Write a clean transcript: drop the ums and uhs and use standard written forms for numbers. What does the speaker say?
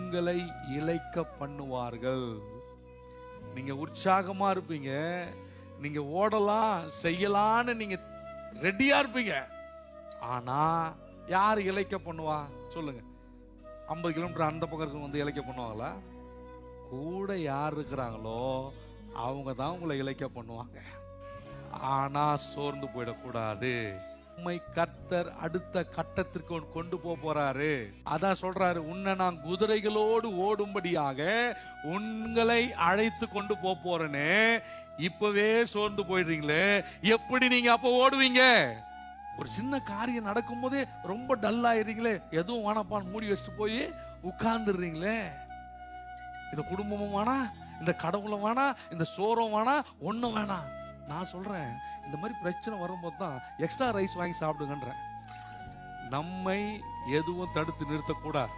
உங்களை இளைக்க பண்ணுவார்கள். நீங்க உற்சாகமா இருப்பீங்க, நீங்க ஓடலாம் செய்யலான்னு நீங்க ரெடியா இருப்பீங்க. ஆனா யார் இளைக்க பண்ணுவா சொல்லுங்க? 50 கிலோமீட்டர் அந்த பக்கம் வந்து இளைக்க பண்ணுவாங்களா? கூட யார் இருக்கிறாங்களோ அவங்க தான் உங்களை இளைக்க பண்ணுவாங்க. ஆனா சோர்ந்து போயிடக்கூடாது. உம்மை கர்த்தர் அடுத்த கட்டத்திற்கு கொண்டு போறாரு. அதான் சொல்றாரு, உன்னை நான் குதிரைகளோடு ஓடும்படியாக உங்களை அழைத்து கொண்டு போறேன்னு. இப்பவே சோர்ந்து போயிடுறீங்களே, எப்படி நீங்க அப்ப ஓடுவீங்க? ஒரு சின்ன காரியம் நடக்கும் போதே ரொம்ப டல் ஆயிடுறீங்களே, எதுவும் வேணாப்பான்னு மூடி வச்சுட்டு போய் உட்கார்ந்துடுறீங்களே. இந்த குடும்பமும் வேணா, இந்த கடவுளும் வேணா, இந்த சோறும் வேணா, ஒண்ணும் வேணாம். நான் சொல்றேன், இந்த மாதிரி பிரச்சனை வரும்போது தான் எக்ஸ்ட்ரா ரைஸ் வாங்கி சாப்பிடுங்கன்றேன். நம்மை எதுவும் தடுத்து நிறுத்தக்கூடாது.